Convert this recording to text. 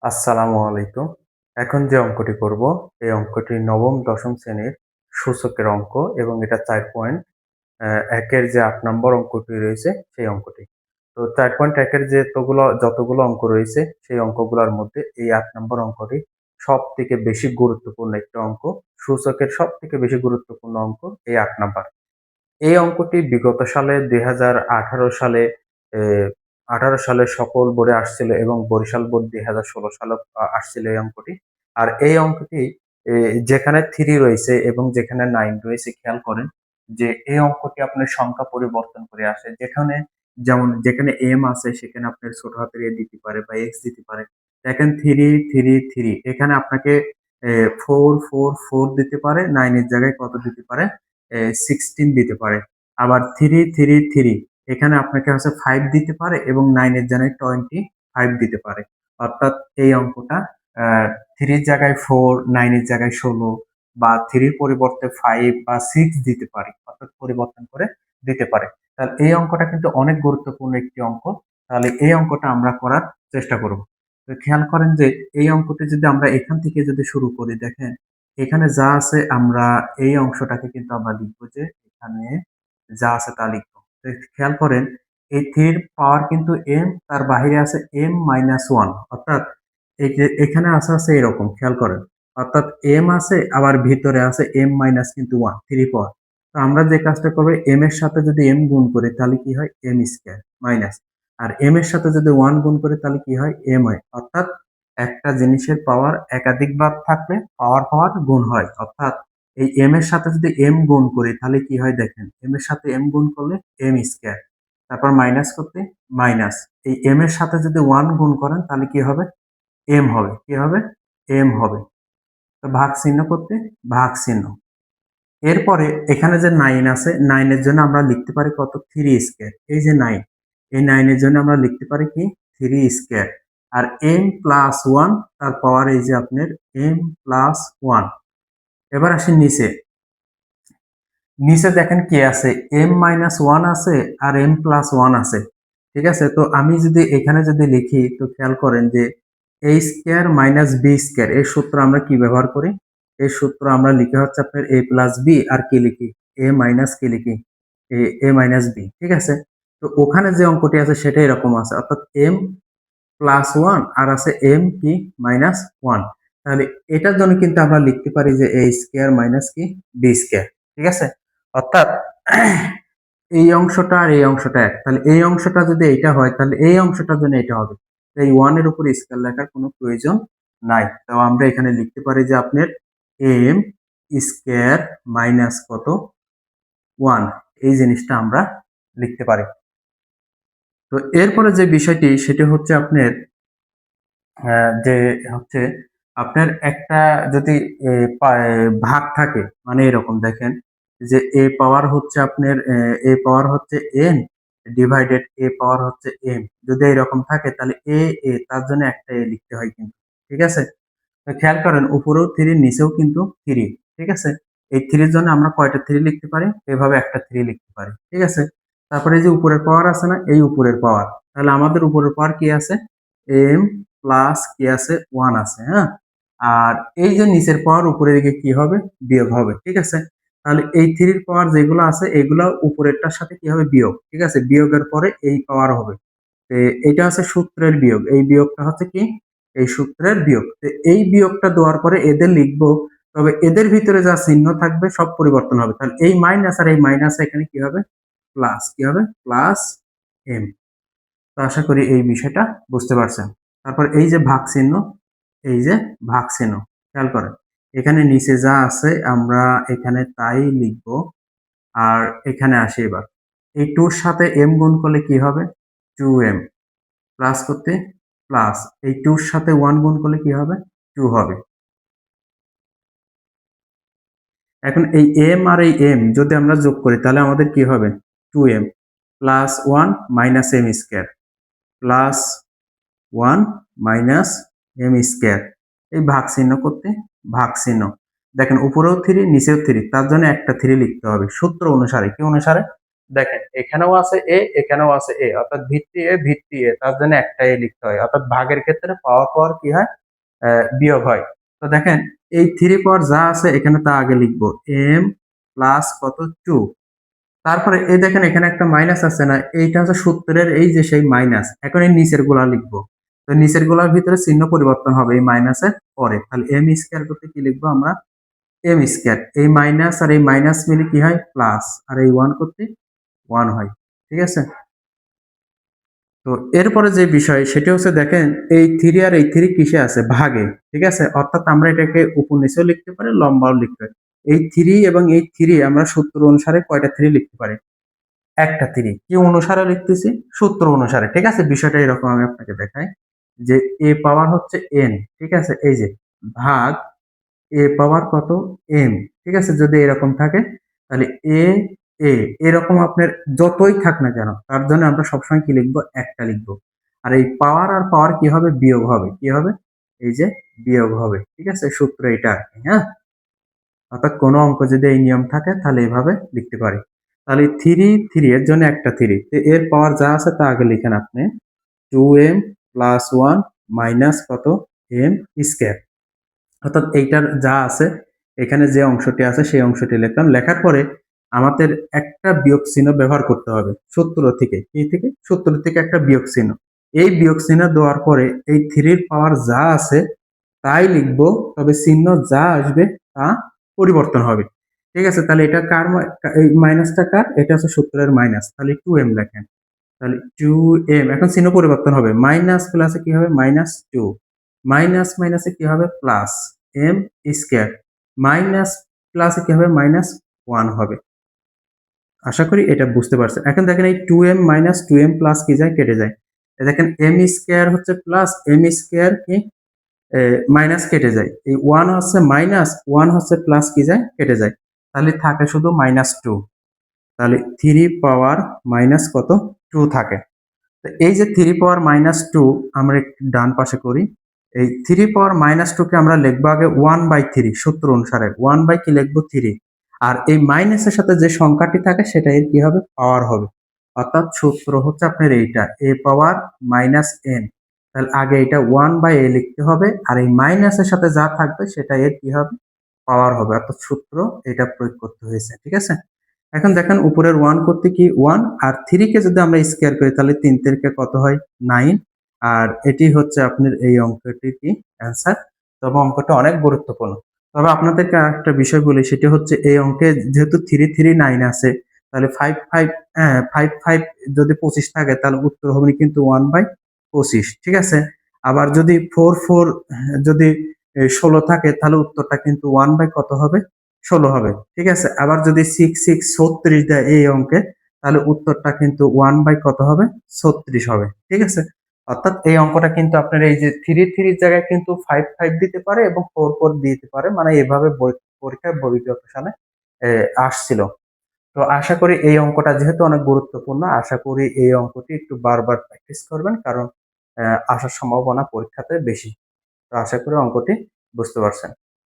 আসসালামু আলাইকুম। এখন যে অঙ্কটি করব, এই অঙ্কটি নবম, দশম শ্রেণীর সূচকের অঙ্ক এবং এটা ৪ পয়েন্ট ১ এর যে ৮ নম্বর অঙ্কটি রয়েছে সেই অঙ্কটি। তো ৪.১ এর যতগুলো অঙ্ক রয়েছে সেই অঙ্কগুলোর মধ্যে এই ৮ নম্বর অঙ্কটি সবথেকে বেশি গুরুত্বপূর্ণ একটি অঙ্ক। সূচকের সবথেকে বেশি গুরুত্বপূর্ণ অঙ্ক এই ৮ নাম্বার। এই অঙ্কটি বিগত সালে ২০১৮ সালে এ ১৮ সালে সকল বোর্ডে আসছিল এবং বরিশাল বোর্ড ২০১৬ সালে আসছিল এই অঙ্কটি। আর এই অঙ্কটি এ যেখানে ৩ রয়েছে এবং যেখানে ৯ রয়েছে খেয়াল করেন যে এই অঙ্কটি আপনার সংখ্যা পরিবর্তন করে আসে। যেখানে এম আছে সেখানে আপনার ছোট হাতের এ দিতে পারে বা এক্স দিতে পারে। দেখেন ৩, ৩, ৩ এখানে আপনাকে ৪, ৪, ৪ দিতে পারে। ৯ এর জায়গায় কত দিতে পারে? 16 দিতে পারে। আবার ৩, ৩, ৩ এখানে আপনাকে হচ্ছে ৫ দিতে পারে এবং ৯ এর জায়গায় 25 দিতে পারে। অর্থাৎ এই অঙ্কটা আ ৩ এর জায়গায় ৪, ৯ এর জায়গায় ১৬ বা ৩ এর পরিবর্তে ৫ বা ৬ দিতে পারে। অর্থাৎ পরিবর্তন করে দিতে পারে। তাহলে এই অঙ্কটা কিন্তু অনেক গুরুত্বপূর্ণ একটি অঙ্ক। তাহলে এই অঙ্কটা আমরা করার চেষ্টা করব। তো খেয়াল করেন যে এই অঙ্কটি যদি আমরা এখান থেকে যদি শুরু করি, দেখেন এখানে যা আছে আমরা এই অংশটাকে কিন্তু আমরা লিখব যে এখানে যা আছে তা লিখব। তো খেয়াল করেন এই 3 এর পাওয়ার কিন্তু m, তার বাহিরে আছে m-1, অর্থাৎ এই যে এখানে আছে এরকম খেয়াল করেন। অর্থাৎ m আছে আবার ভিতরে আছে m- কিন্তু 1 3 পাওয়ার। তো আমরা যে কাজটা করব, m এর সাথে যদি m গুণ করি তাহলে কি হয় m স্কয়ার মাইনাস, আর m এর সাথে যদি 1 গুণ করি তাহলে কি হয় m হয়। অর্থাৎ একটা জিনিসের পাওয়ার একাধিকবার থাকলে পাওয়ার গুণ হয়। অর্থাৎ এই m এর সাথে যদি m গুণ করি তাহলে কি হয় দেখেন, m এর সাথে m গুণ করলে m স্কয়ার, তারপর মাইনাস করতে মাইনাস, এই m এর সাথে যদি 1 গুণ করেন তাহলে কি হবে m হবে, কি হবে m হবে। তো ভাগ চিহ্ন করতে ভাগ চিহ্ন। এরপরে এখানে যে 9 আছে, 9 এর জন্য আমরা লিখতে পারি কত 3 স্কয়ার। এই যে 9, এই 9 এর জন্য আমরা লিখতে পারি কি 3 স্কয়ার। আর m প্লাস 1 তার পাওয়ার এই যে আপনার m প্লাস 1। এবার আসি নিচে। নিচে দেখেন কি আছে m-1 আছে আর m+1 আছে। ঠিক আছে? তো আমি যদি এখানে যদি লিখি তো খেয়াল করেন যে a square minus b square এর সূত্র আমরা কি ব্যবহার করি? এর সূত্র আমরা লিখি হচ্ছে আপনার a প্লাস b আর কি লিখি a মাইনাস কি লিখি a মাইনাস b। ঠিক আছে? তো ওখানে যে অঙ্কটি আছে সেটা এরকম আছে, অর্থাৎ m প্লাস 1 আর আছে m কি মাইনাস 1। তাহলে এটার জন্য কিন্তু আমরা লিখতে পারি যে a স্কয়ার মাইনাস কি b স্কয়ার। ঠিক আছে? অর্থাৎ এই অংশটা আর এই অংশটা এক। তাহলে এই অংশটা যদি এইটা হয় তাহলে এই অংশটার জন্য এটা হবে। তো এই 1 এর উপর স্কয়ার লেখার কোনো প্রয়োজন নাই। তো আমরা এখানে লিখতে পারি যে আপনার m স্কয়ার মাইনাস কত 1, এই জিনিসটা আমরা লিখতে পারি। তো এরপরে যে বিষয়টি সেটি হচ্ছে আপনার যে হচ্ছে আপনার একটা যদি এ পা এ ভাগ থাকে, মানে এরকম দেখেন যে a পাওয়ার হচ্ছে আপনার a পাওয়ার হচ্ছে n ডিভাইডেড a পাওয়ার হচ্ছে m। যদি এরকম থাকে তাহলে a তার জন্য একটা a লিখতে হয় কিন্তু। ঠিক আছে? তো খেয়াল করেন উপরেও 3 নিচেও কিন্তু 3। ঠিক আছে? এই 3 এর জন্য আমরা কয়টা 3 লিখতে পারি? এভাবে একটা 3 লিখতে পারি। ঠিক আছে? তারপরে এই যে উপরের পাওয়ার আছে না? এই উপরের পাওয়ার। তাহলে আমাদের উপরের পাওয়ার কি আছে? m প্লাস কি আছে 1 আছে, হ্যাঁ? আর এই যে নিচের পাওয়ার উপরের দিকে কি হবে? বিয়োগ হবে। ঠিক আছে? তাহলে এই 3 এর পাওয়ার যেগুলো আছে এগুলা উপরেরটার সাথে কি হবে? বিয়োগ। ঠিক আছে? বিয়োগের পরে এই পাওয়ার হবে। এটা হচ্ছে সূত্রের বিয়োগ। এই বিয়োগটা হচ্ছে কি? এই সূত্রের বিয়োগ। তো এই বিয়োগটা দেওয়ার পরে এদের লিখবো। তবে এদের ভিতরে যা চিহ্ন থাকবে সব পরিবর্তন হবে। তাহলে এই মাইনাস আর এই মাইনাস এখানে কি হবে? প্লাস। কি হবে? Plus m। তো আশা করি এই বিষয়টা বুঝতে পারছেন। তারপর এই যে ভাগ চিহ্ন, এই যে ভাগ চিহ্ন খেয়াল করেন। এখানে নিচে যা আছে আমরা এখানে তাই লিখবো। আর এখানে আসি এবার। এই 2 র সাথে m গুণ করলে কি হবে? 2m। প্লাস করতে প্লাস, এই 2 র সাথে 1 গুণ করলে কি হবে? 2 হবে। এখন এই m আর এই m যদি আমরা যোগ করি তাহলে আমাদের কি হবে? 2m plus 1 minus m square plus 1 minus m square. এই ভাগ চিহ্ন করতে ভাগ চিহ্ন। দেখেন উপরেও 3 নিচেও 3, তার জন্য একটা 3 লিখতে হবে সূত্র অনুসারে। কি অনুসারে? দেখেন এখানেও আছে এ, এখানেও আছে এ, অর্থাৎ ভিত্তি এ ভিত্তি এ, তার জন্য একটা এ লিখতে হয়। অর্থাৎ ভাগের ক্ষেত্রে পাওয়ার পর কি হয়, বিয়োগ হয়। তো দেখেন এই থ্রি পাওয়ার যা আছে এখানে তা আগে লিখবো, এম প্লাস কত টু। তারপরে এই দেখেন এখানে একটা মাইনাস আছে না, এইটা হচ্ছে সূত্রের এই যে সেই মাইনাস। এখন এই নিচের গুলা লিখবো, তো নিচের গুলার ভিতরে চিহ্ন পরিবর্তন হবে এই মাইনাসের পরে। তাহলে এম স্কোয়ার করতে কি লিখবো আমরা, এম স্কোয়ার, এই মাইনাস আর এই মাইনাস মিলে কি হয় প্লাস, আর এই ওয়ান করতে ওয়ান হয়। ঠিক আছে, তো এরপরে যে বিষয় সেটি হচ্ছে দেখেন এই থ্রি আর এই থ্রি কিসে আছে, ভাগে। ঠিক আছে, অর্থাৎ আমরা এটাকে উপর নিচেও লিখতে পারি, লম্বাও লিখতে পারি। এই থ্রি এবং এই থ্রি আমরা সূত্র অনুসারে কয়টা থ্রি লিখতে পারি, একটা থ্রি। কি অনুসারে লিখতেছি, সূত্র অনুসারে। ঠিক আছে, বিষয়টা এরকম আমি আপনাকে দেখাই, যে এ পাওয়ার হচ্ছে এন, ঠিক আছে, এই যে ভাগ এ পাওয়ার কত এম। ঠিক আছে, যদি এরকম থাকে তাহলে এ এ এরকম আপনার যতই থাক না কেন তার জন্য আমরা সবসময় কি লিখবো, একটা লিখবো। আর এই পাওয়ার আর পাওয়ার কি হবে, বিয়োগ হবে। কি হবে, এই যে বিয়োগ হবে। ঠিক আছে, সূত্র এটা আর কি, হ্যাঁ। অর্থাৎ কোনো অঙ্ক যদি এই নিয়ম থাকে তাহলে এইভাবে লিখতে পারি। তাহলে থ্রি থ্রি এর জন্য একটা থ্রি, এর পাওয়ার যা আছে তা আগে লিখেন আপনি, two M plus one minus কত এম স্কোয়ার। অর্থাৎ এইটার যা আছে এখানে যে অংশটি আছে সেই অংশটি লিখলাম। লেখার পরে আমাদের একটা বিয়োগ চিহ্ন ব্যবহার করতে হবে সূত্র থেকে। কি থেকে, সূত্র থেকে একটা বিয়োগ চিহ্ন। এই বিয়োগ চিহ্ন দেওয়ার পরে এই থ্রির পাওয়ার যা আছে তাই লিখবো, তবে চিহ্ন যা আসবে তা পরিবর্তন হবে। ঠিক আছে, তাহলে এটা কার, এই মাইনাসটা কার, এটা হচ্ছে সূত্রের মাইনাস। তাহলে টু এম লেখেন, তাহলে টু এম, এখন চিহ্ন পরিবর্তন হবে, মাইনাস প্লাসে কি হবে মাইনাস টু, মাইনাস মাইনাসে কি হবে প্লাস এম স্কোয়ার, মাইনাস প্লাসে কি হবে মাইনাস ওয়ান হবে। আশা করি এটা বুঝতে পারছেন। এখন দেখেন এই two M minus two M plus কি যায়, কেটে যায়। দেখেন এম স্কোয়ার হচ্ছে প্লাস, এম স্কোয়ার কি মাইনাস কেটে যায়, এই ওয়ান হচ্ছে মাইনাস, ওয়ান হচ্ছে প্লাস কি যায়, কেটে যায়। তাহলে থাকে শুধু মাইনাস টু। তাহলে থ্রি পাওয়ার মাইনাস কত টু থাকে। তো এই যে থ্রি পাওয়ার মাইনাস টু আমরা একটু ডান পাশে করি, এই থ্রি পাওয়ার মাইনাস টু কে আমরা লিখবো আগে ওয়ান বাই থ্রি, সূত্র অনুসারে ওয়ান বাই কি লিখবো থ্রি। আর এই মাইনাসের সাথে যে সংখ্যাটি থাকে সেটা এর কি হবে, পাওয়ার হবে। অর্থাৎ সূত্র হচ্ছে আপনার এইটা, এ পাওয়ার মাইনাস এন। তাহলে আগে এটা ওয়ান বাই এ লিখতে হবে, আর এই মাইনাসের সাথে যা থাকবে সেটা এর কি হবে, পাওয়ার হবে। অর্থাৎ সূত্র এটা প্রয়োগ করতে হয়েছে। ঠিক আছে, এখন দেখেন উপরের ওয়ান করতে কি ওয়ান, আর থ্রি কে যদি আমরা স্কোয়ার করি তাহলে তিন তিনকে কত হয় নাইন। আর এটি হচ্ছে আপনার এই অঙ্কটি কি অ্যান্সার। তবে অঙ্কটা অনেক গুরুত্বপূর্ণ। তবে আপনাদেরকে আরেকটা বিষয় বলি, সেটি হচ্ছে এই অঙ্কে যেহেতু থ্রি থ্রি নাইন আছে, তাহলে ফাইভ ফাইভ, ফাইভ ফাইভ যদি 25 থাকে তাহলে উত্তর হবে কিন্তু ওয়ান বাই 25। ঠিক আছে, আবার যদি ফোর ফোর যদি 16 থাকে তাহলে উত্তরটা কিন্তু ওয়ান বাই কত হবে, 16 হবে। ঠিক আছে, আবার যদি সিক্স সিক্স 36 দেয় এই অঙ্কে, তাহলে উত্তরটা কিন্তু ওয়ান বাই কত হবে, 36 হবে। ঠিক আছে, অর্থাৎ এই অঙ্কটা কিন্তু আপনার এই যে থ্রি থ্রির জায়গায় কিন্তু ফাইভ ফাইভ দিতে পারে এবং ফোর ফোর দিতে পারে, মানে এভাবে পরীক্ষায় বিগত সালে আসছিল। তো আশা করি এই অঙ্কটা যেহেতু অনেক গুরুত্বপূর্ণ, আশা করি এই অঙ্কটি একটু বারবার প্র্যাকটিস করবেন, কারণ আসার সম্ভাবনা পরীক্ষাতে বেশি। তো আশা করি অঙ্কটি বুঝতে পারছেন।